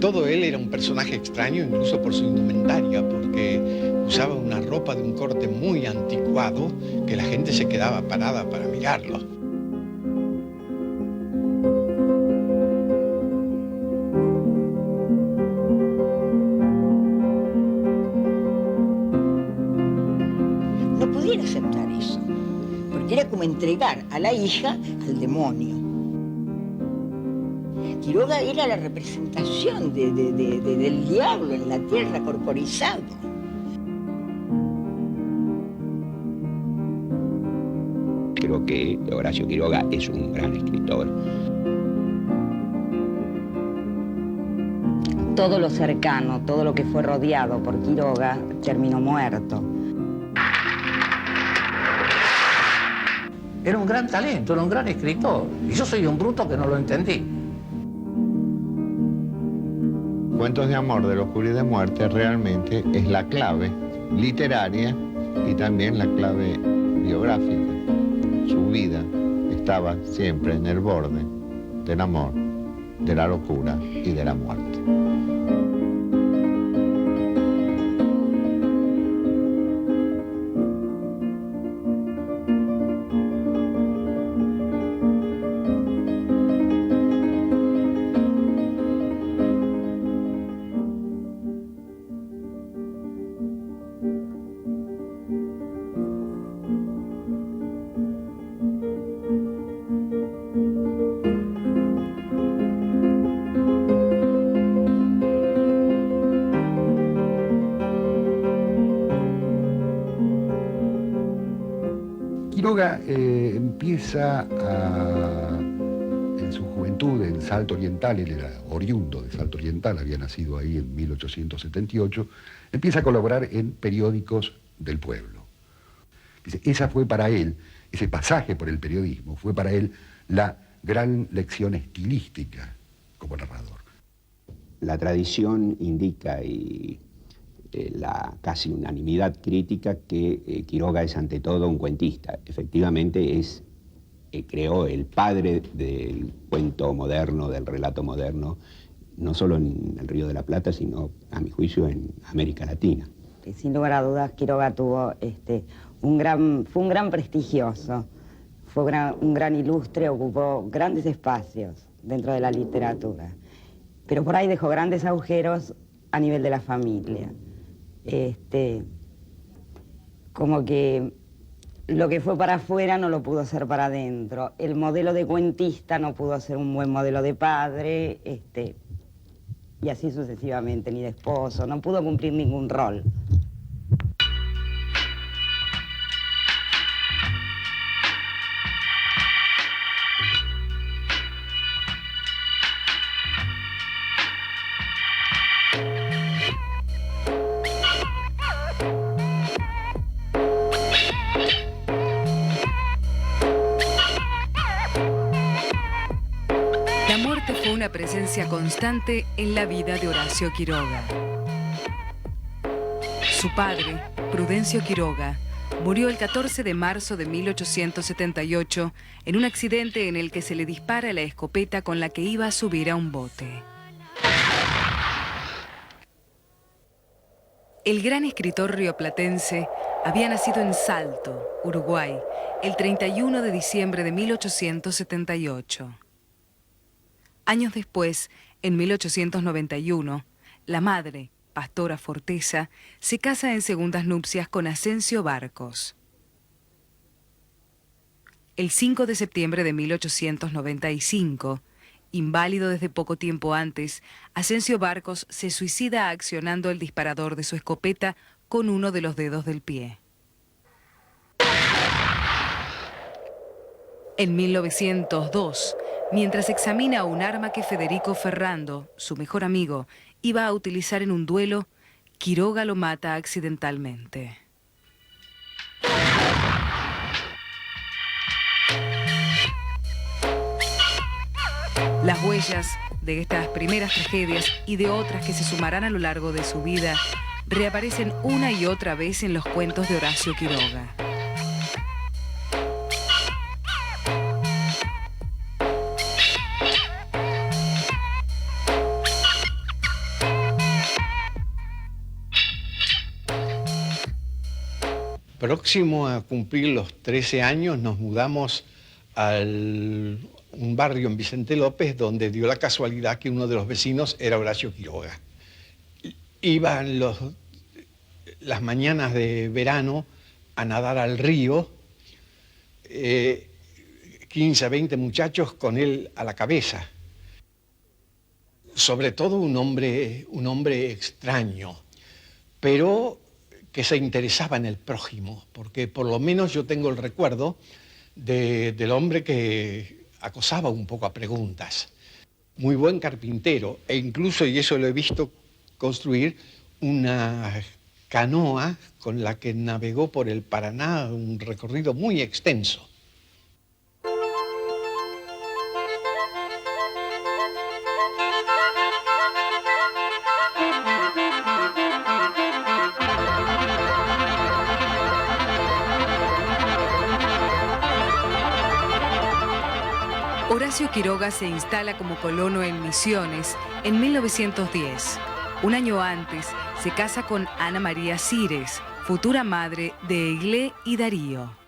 Todo él era un personaje extraño, incluso por su indumentaria, porque usaba una ropa de un corte muy anticuado que la gente se quedaba parada para mirarlo. No pudiera aceptar eso, porque era como entregar a la hija al demonio. Quiroga era la representación del diablo en la tierra, corporizado. Creo que Horacio Quiroga es un gran escritor. Todo lo cercano, todo lo que fue rodeado por Quiroga, terminó muerto. Era un gran talento, era un gran escritor. Y yo soy un bruto que no lo entendí. Cuentos de amor de locura y de muerte realmente es la clave literaria y también la clave biográfica. Su vida estaba siempre en el borde del amor, de la locura y de la muerte. Quiroga empieza en su juventud en Salto Oriental, él era oriundo de Salto Oriental, había nacido ahí en 1878, empieza a colaborar en periódicos del pueblo. Dice, esa fue para él, ese pasaje por el periodismo, fue para él la gran lección estilística como narrador. La tradición indica y la casi unanimidad crítica que Quiroga es ante todo un cuentista. Efectivamente creó el padre del cuento moderno, del relato moderno, no solo en el Río de la Plata, sino, a mi juicio, en América Latina. Sin lugar a dudas, Quiroga tuvo fue un gran prestigioso, fue un gran ilustre, ocupó grandes espacios dentro de la literatura, pero por ahí dejó grandes agujeros a nivel de la familia. Como que lo que fue para afuera no lo pudo ser para adentro. El modelo de cuentista no pudo ser un buen modelo de padre, y así sucesivamente, ni de esposo, no pudo cumplir ningún rol. La muerte fue una presencia constante en la vida de Horacio Quiroga. Su padre, Prudencio Quiroga, murió el 14 de marzo de 1878 en un accidente en el que se le dispara la escopeta con la que iba a subir a un bote. El gran escritor rioplatense había nacido en Salto, Uruguay, el 31 de diciembre de 1878. Años después, en 1891, la madre, Pastora Forteza, se casa en segundas nupcias con Ascencio Barcos. El 5 de septiembre de 1895, inválido desde poco tiempo antes, Ascencio Barcos se suicida accionando el disparador de su escopeta con uno de los dedos del pie. En 1902, mientras examina un arma que Federico Ferrando, su mejor amigo, iba a utilizar en un duelo, Quiroga lo mata accidentalmente. Las huellas de estas primeras tragedias y de otras que se sumarán a lo largo de su vida reaparecen una y otra vez en los cuentos de Horacio Quiroga. próximo a cumplir los 13 años nos mudamos a un barrio en Vicente López donde dio la casualidad que uno de los vecinos era Horacio Quiroga. Iban las mañanas de verano a nadar al río, 15 a 20 muchachos con él a la cabeza. Sobre todo un hombre extraño, pero que se interesaba en el prójimo, porque por lo menos yo tengo el recuerdo del hombre que acosaba un poco a preguntas. Muy buen carpintero, e incluso, y eso lo he visto construir, una canoa con la que navegó por el Paraná, un recorrido muy extenso. Horacio Quiroga se instala como colono en Misiones en 1910. Un año antes se casa con Ana María Cires, futura madre de Eglé y Darío.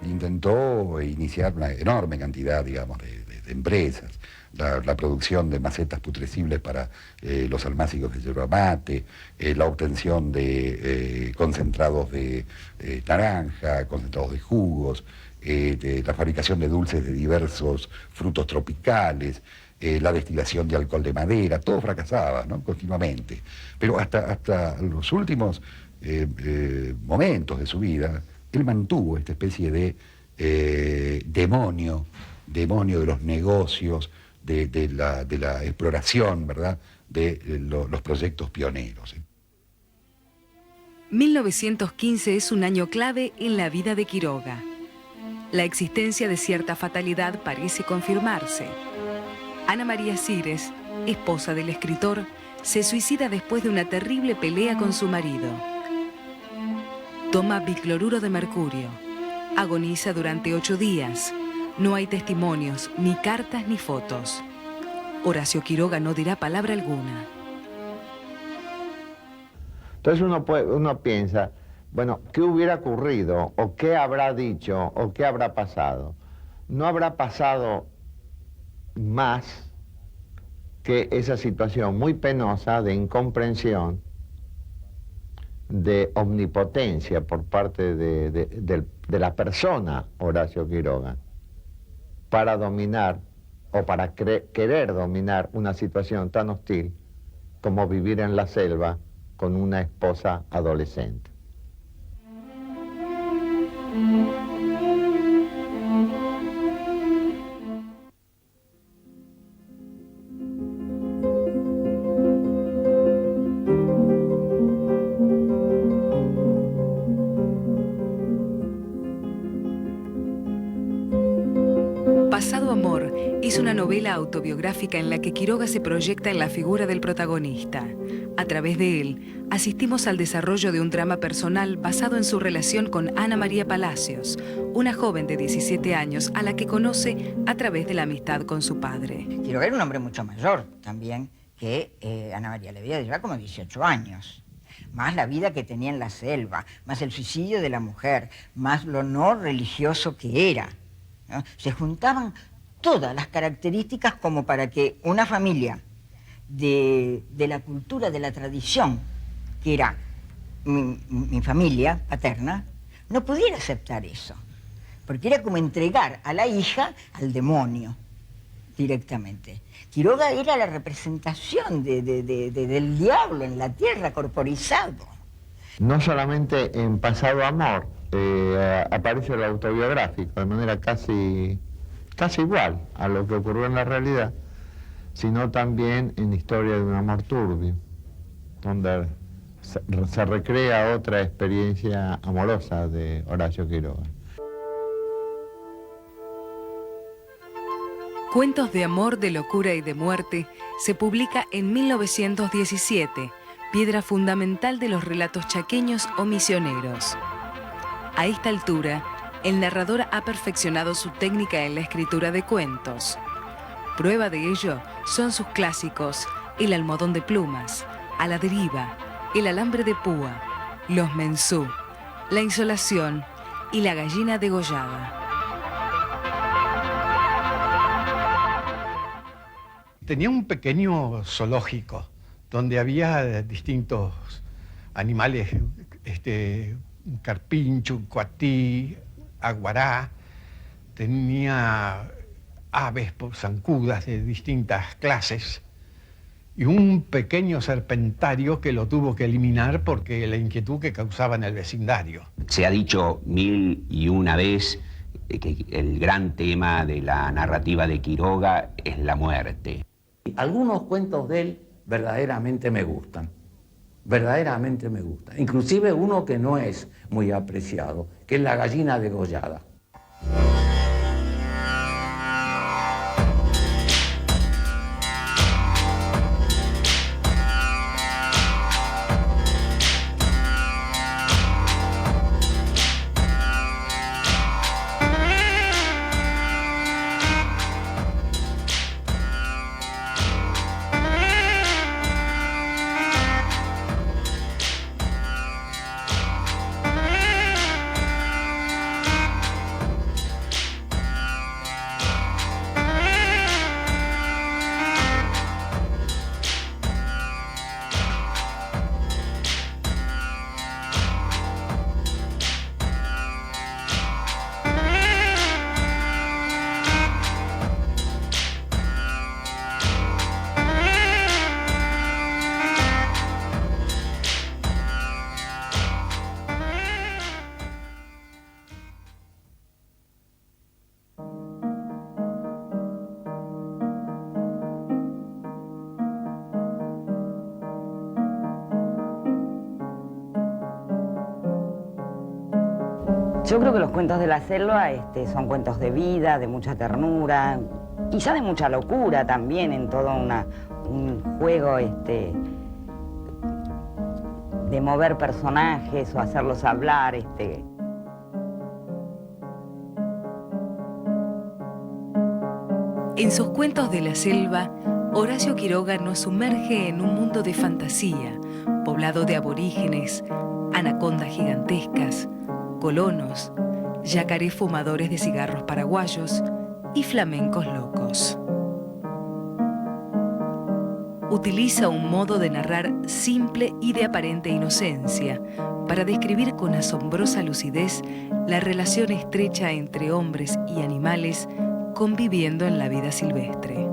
Intentó iniciar una enorme cantidad, digamos, de empresas, la producción de macetas putrecibles para los almácigos de yerba mate, la obtención de concentrados de naranja, concentrados de jugos, de la fabricación de dulces de diversos frutos tropicales, la destilación de alcohol de madera, todo fracasaba, ¿no?, continuamente. Pero hasta los últimos momentos de su vida, él mantuvo esta especie de demonio de los negocios, de la exploración, ¿verdad?, de los proyectos pioneros. 1915 es un año clave en la vida de Quiroga. La existencia de cierta fatalidad parece confirmarse. Ana María Cires, esposa del escritor, se suicida después de una terrible pelea con su marido. Toma bicloruro de mercurio. Agoniza durante 8 días. No hay testimonios, ni cartas ni fotos. Horacio Quiroga no dirá palabra alguna. Entonces uno piensa, bueno, ¿qué hubiera ocurrido? ¿O qué habrá dicho? ¿O qué habrá pasado? No habrá pasado más que esa situación muy penosa de incomprensión, de omnipotencia por parte de la persona Horacio Quiroga para dominar o para querer dominar una situación tan hostil como vivir en la selva con una esposa adolescente. Pasado Amor es una novela autobiográfica en la que Quiroga se proyecta en la figura del protagonista. A través de él, asistimos al desarrollo de un drama personal basado en su relación con Ana María Palacios, una joven de 17 años a la que conoce a través de la amistad con su padre. Quiroga era un hombre mucho mayor también que Ana María, le debía llevar como 18 años. Más la vida que tenía en la selva, más el suicidio de la mujer, más lo no religioso que era, ¿no? Se juntaban todas las características como para que una familia de la cultura, de la tradición, que era mi familia paterna, no pudiera aceptar eso. Porque era como entregar a la hija al demonio directamente. Quiroga era la representación del diablo en la tierra, corporizado. No solamente en Pasado Amor aparece el autobiográfico de manera casi igual a lo que ocurrió en la realidad, sino también en Historia de un amor turbio, donde se recrea otra experiencia amorosa de Horacio Quiroga. Cuentos de amor, de locura y de muerte se publica en 1917, piedra fundamental de los relatos chaqueños o misioneros. A esta altura, el narrador ha perfeccionado su técnica en la escritura de cuentos. Prueba de ello son sus clásicos El almohadón de plumas, A la deriva, El alambre de púa, Los mensú, La insolación y La gallina degollada. Tenía un pequeño zoológico donde había distintos animales, un carpincho, un coatí, aguará, tenía aves zancudas de distintas clases y un pequeño serpentario que lo tuvo que eliminar porque la inquietud que causaba en el vecindario. Se ha dicho 1001 vez que el gran tema de la narrativa de Quiroga es la muerte. Algunos cuentos de él verdaderamente me gustan. Verdaderamente me gustan. Inclusive uno que no es muy apreciado, que es La gallina degollada. Yo creo que los cuentos de la selva son cuentos de vida, de mucha ternura, quizá de mucha locura también, en todo un juego de mover personajes o hacerlos hablar. En sus cuentos de la selva, Horacio Quiroga nos sumerge en un mundo de fantasía, poblado de aborígenes, anacondas gigantescas, colonos, yacaré fumadores de cigarros paraguayos y flamencos locos. Utiliza un modo de narrar simple y de aparente inocencia para describir con asombrosa lucidez la relación estrecha entre hombres y animales conviviendo en la vida silvestre.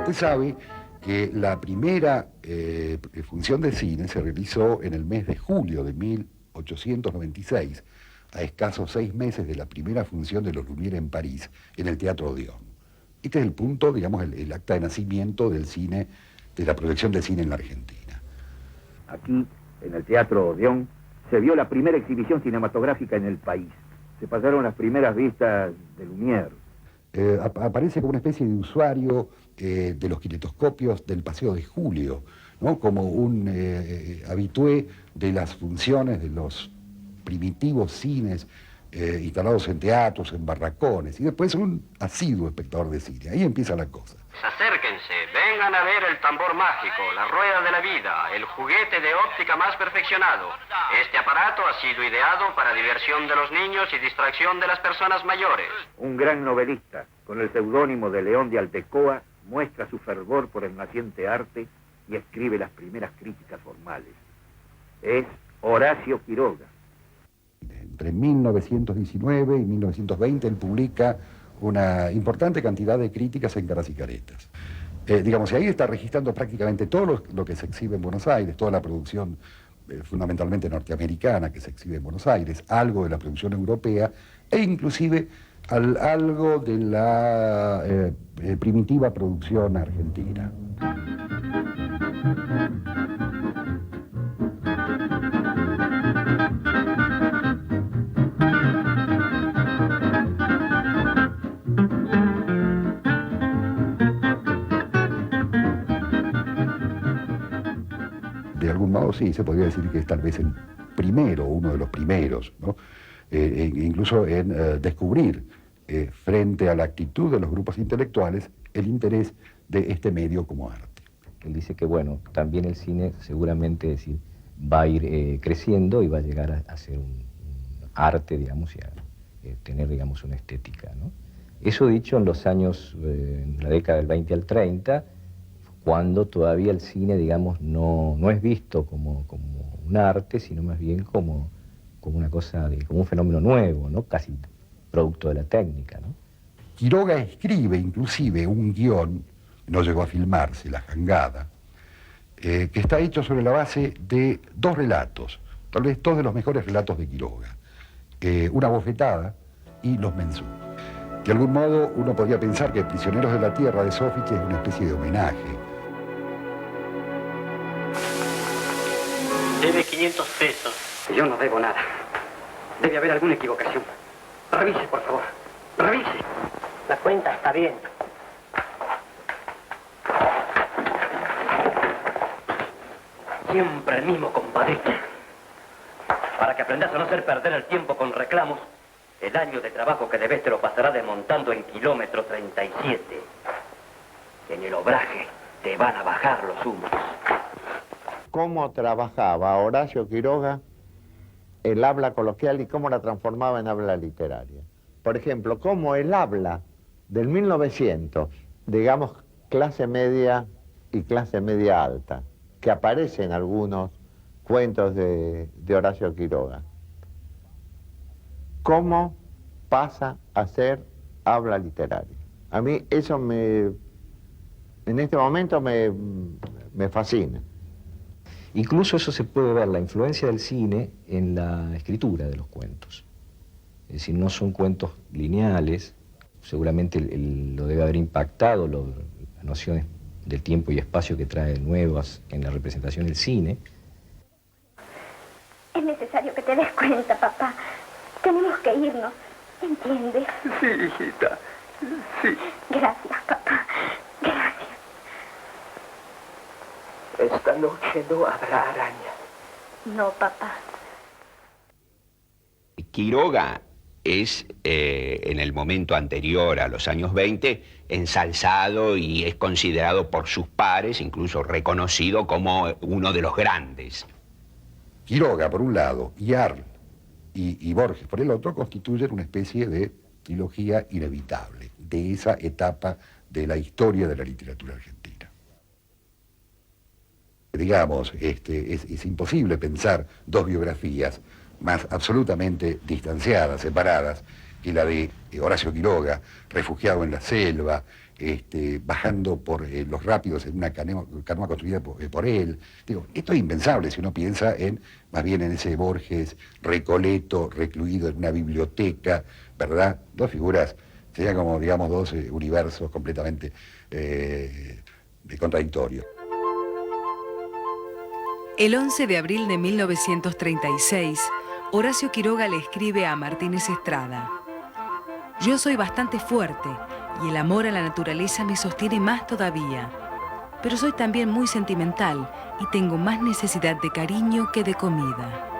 Usted sabe que la primera función de cine se realizó en el mes de julio de 1896, a escasos 6 meses de la primera función de los Lumière en París, en el Teatro Odeón. Este es el punto, digamos, el acta de nacimiento del cine, de la proyección del cine en la Argentina. Aquí, en el Teatro Odeón, se vio la primera exhibición cinematográfica en el país. Se pasaron las primeras vistas de Lumière. Aparece como una especie de usuario de los kinetoscopios del Paseo de Julio, ¿no? Como un habitué de las funciones de los primitivos cines instalados en teatros, en barracones, y después un asiduo espectador de cine. Ahí empieza la cosa. Acérquense, vengan a ver el tambor mágico, la rueda de la vida, el juguete de óptica más perfeccionado. Este aparato ha sido ideado para diversión de los niños y distracción de las personas mayores. Un gran novelista, con el seudónimo de León de Aldecoa, muestra su fervor por el naciente arte y escribe las primeras críticas formales. Es Horacio Quiroga. Entre 1919 y 1920 él publica una importante cantidad de críticas en Caras y Caretas. Digamos, y ahí está registrando prácticamente todo lo que se exhibe en Buenos Aires, toda la producción fundamentalmente norteamericana que se exhibe en Buenos Aires, algo de la producción europea e inclusive algo de la primitiva producción argentina. De algún modo sí, se podría decir que es tal vez el primero, uno de los primeros, ¿no? Incluso en descubrir frente a la actitud de los grupos intelectuales el interés de este medio como arte. Él dice que, bueno, también el cine seguramente va a ir creciendo y va a llegar a ser un arte, digamos, y a tener, digamos, una estética, ¿no? Eso dicho en los años, en la década del 20 al 30, cuando todavía el cine, digamos, no es visto como un arte, sino más bien como una cosa, como un fenómeno nuevo, ¿no? Casi producto de la técnica, ¿no? Quiroga escribe inclusive un guión, no llegó a filmarse, La Jangada, que está hecho sobre la base de dos relatos, tal vez dos de los mejores relatos de Quiroga, Una bofetada y Los Mensú. De algún modo uno podría pensar que Prisioneros de la Tierra de Sófocles es una especie de homenaje. Debe 500 pesos. Yo no debo nada. Debe haber alguna equivocación. Revise, por favor. Revise. La cuenta está bien. Siempre el mismo compadrito. Para que aprendas a no hacer perder el tiempo con reclamos, el año de trabajo que debes te lo pasará desmontando en kilómetro 37. En el obraje te van a bajar los humos. ¿Cómo trabajaba Horacio Quiroga el habla coloquial y cómo la transformaba en habla literaria? Por ejemplo, cómo el habla del 1900, digamos clase media y clase media alta, que aparece en algunos cuentos de Horacio Quiroga, cómo pasa a ser habla literaria. A mí eso en este momento me fascina. Incluso eso se puede ver, la influencia del cine en la escritura de los cuentos. Es decir, no son cuentos lineales, seguramente lo debe haber impactado las nociones del tiempo y espacio que trae nuevas en la representación del cine. Es necesario que te des cuenta, papá. Tenemos que irnos, ¿entiendes? Sí, hijita, sí. Gracias, papá. Gracias. Esta noche no habrá arañas. No, papá. Quiroga es, en el momento anterior a los años 20, ensalzado y es considerado por sus pares, incluso reconocido como uno de los grandes. Quiroga, por un lado, y Arlt y Borges, por el otro, constituyen una especie de trilogía inevitable de esa etapa de la historia de la literatura argentina. Digamos, es imposible pensar dos biografías más absolutamente distanciadas, separadas, que la de Horacio Quiroga, refugiado en la selva, bajando por los rápidos en una canoa construida por él. Digo, esto es impensable si uno piensa más bien en ese Borges recoleto, recluido en una biblioteca, ¿verdad? Dos figuras, serían como, digamos, dos universos completamente contradictorios. El 11 de abril de 1936, Horacio Quiroga le escribe a Martínez Estrada: «Yo soy bastante fuerte y el amor a la naturaleza me sostiene más todavía, pero soy también muy sentimental y tengo más necesidad de cariño que de comida».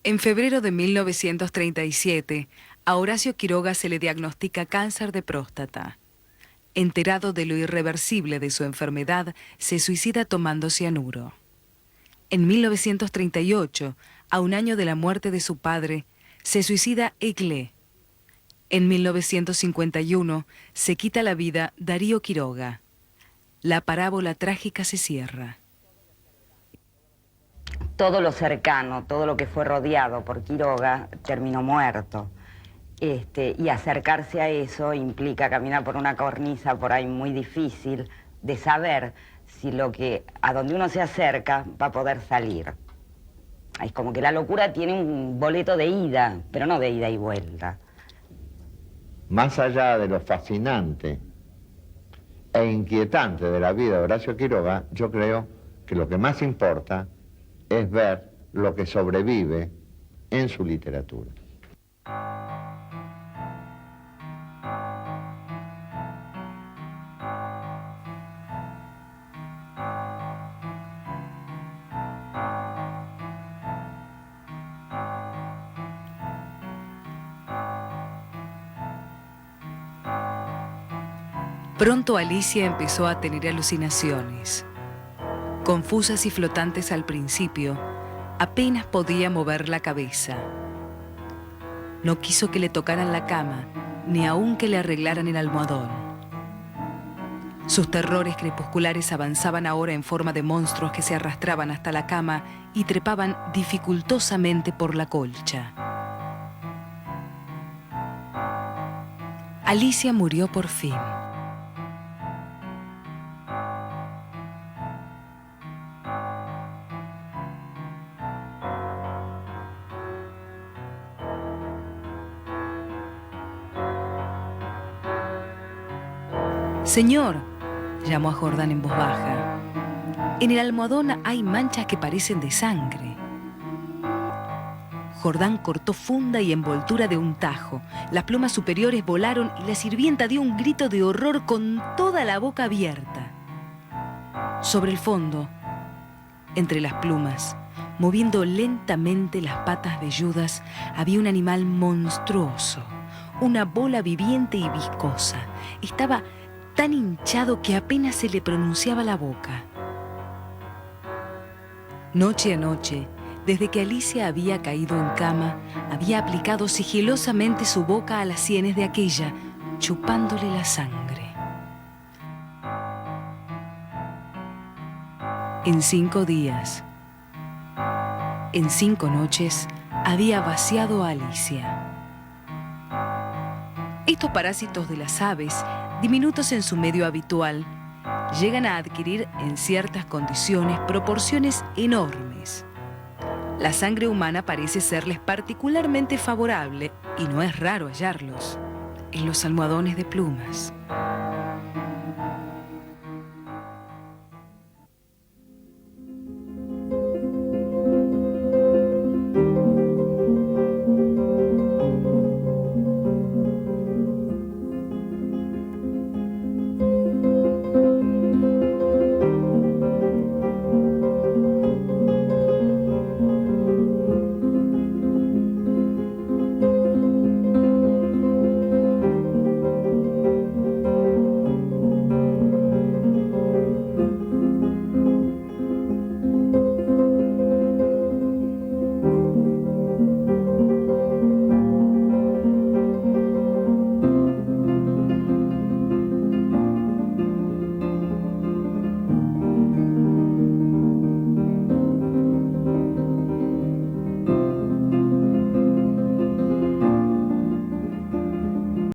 En febrero de 1937, a Horacio Quiroga se le diagnostica cáncer de próstata. Enterado de lo irreversible de su enfermedad, se suicida tomando cianuro. En 1938, a un año de la muerte de su padre, se suicida Eglé. En 1951 se quita la vida Darío Quiroga. La parábola trágica se cierra. Todo lo cercano, todo lo que fue rodeado por Quiroga terminó muerto. Y acercarse a eso implica caminar por una cornisa por ahí muy difícil de saber si a donde uno se acerca va a poder salir. Es como que la locura tiene un boleto de ida, pero no de ida y vuelta. Más allá de lo fascinante e inquietante de la vida de Horacio Quiroga, yo creo que lo que más importa es ver lo que sobrevive en su literatura. Pronto Alicia empezó a tener alucinaciones. Confusas y flotantes al principio, apenas podía mover la cabeza. No quiso que le tocaran la cama, ni aun que le arreglaran el almohadón. Sus terrores crepusculares avanzaban ahora en forma de monstruos que se arrastraban hasta la cama y trepaban dificultosamente por la colcha. Alicia murió por fin. «Señor», llamó a Jordán en voz baja, «en el almohadón hay manchas que parecen de sangre». Jordán cortó funda y envoltura de un tajo. Las plumas superiores volaron y la sirvienta dio un grito de horror con toda la boca abierta. Sobre el fondo, entre las plumas, moviendo lentamente las patas velludas, había un animal monstruoso, una bola viviente y viscosa. Estaba tan hinchado que apenas se le pronunciaba la boca. Noche a noche, desde que Alicia había caído en cama, había aplicado sigilosamente su boca a las sienes de aquella, chupándole la sangre. En 5 días, en 5 noches, había vaciado a Alicia. Estos parásitos de las aves, diminutos en su medio habitual, llegan a adquirir en ciertas condiciones proporciones enormes. La sangre humana parece serles particularmente favorable, y no es raro hallarlos, en los almohadones de plumas.